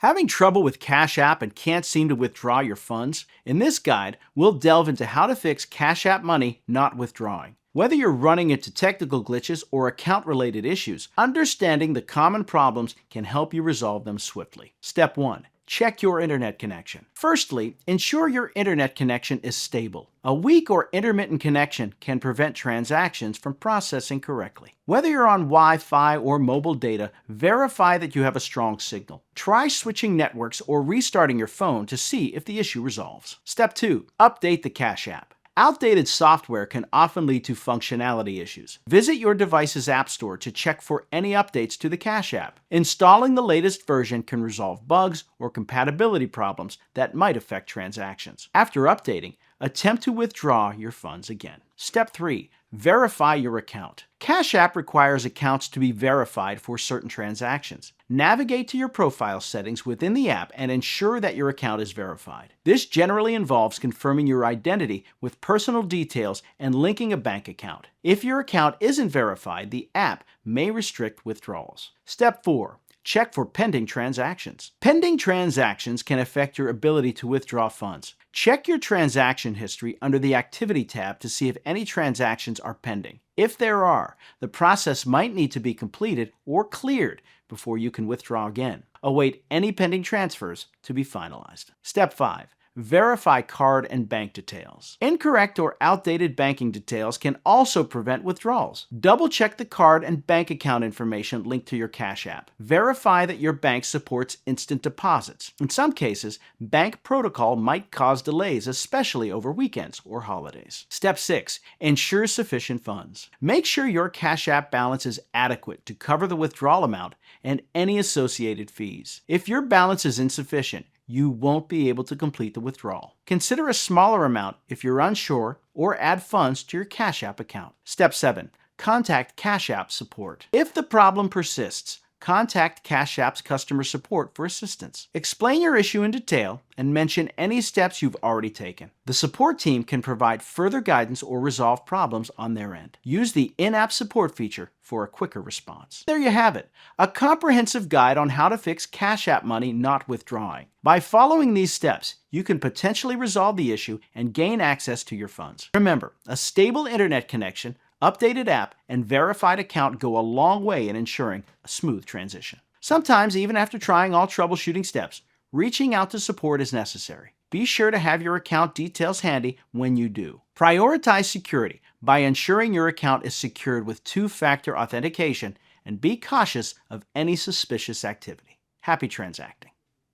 Having trouble with Cash App and can't seem to withdraw your funds? In this guide, we'll delve into how to fix Cash App money not withdrawing. Whether you're running into technical glitches or account-related issues, understanding the common problems can help you resolve them swiftly. Step 1. Check your internet connection. Firstly, ensure your internet connection is stable. A weak or intermittent connection can prevent transactions from processing correctly. Whether you're on Wi-Fi or mobile data, verify that you have a strong signal. Try switching networks or restarting your phone to see if the issue resolves. Step 2. Update the Cash App. Outdated software can often lead to functionality issues. Visit your device's app store to check for any updates to the Cash App. Installing the latest version can resolve bugs or compatibility problems that might affect transactions. After updating, attempt to withdraw your funds again. Step 3. Verify your account. Cash App requires accounts to be verified for certain transactions. Navigate to your profile settings within the app and ensure that your account is verified. This generally involves confirming your identity with personal details and linking a bank account. If your account isn't verified, the app may restrict withdrawals. Step 4. Check for pending transactions. Pending transactions can affect your ability to withdraw funds. Check your transaction history under the Activity tab to see if any transactions are pending. If there are, the process might need to be completed or cleared before you can withdraw again. Await any pending transfers to be finalized. Step 5. Verify card and bank details. Incorrect or outdated banking details can also prevent withdrawals. Double-check the card and bank account information linked to your Cash App. Verify that your bank supports instant deposits. In some cases, bank protocol might cause delays, especially over weekends or holidays. Step 6. Ensure sufficient funds. Make sure your Cash App balance is adequate to cover the withdrawal amount and any associated fees. If your balance is insufficient, you won't be able to complete the withdrawal. Consider a smaller amount if you're unsure or add funds to your Cash App account. Step 7. Contact Cash App support. If the problem persists, contact Cash App's customer support for assistance. Explain your issue in detail and mention any steps you've already taken. The support team can provide further guidance or resolve problems on their end. Use the in-app support feature for a quicker response. There you have it, a comprehensive guide on how to fix Cash App money not withdrawing. By following these steps, you can potentially resolve the issue and gain access to your funds. Remember, a stable internet connection, updated app, and verified account go a long way in ensuring a smooth transition. Sometimes, even after trying all troubleshooting steps, reaching out to support is necessary. Be sure to have your account details handy when you do. Prioritize security by ensuring your account is secured with two-factor authentication and be cautious of any suspicious activity. Happy transacting.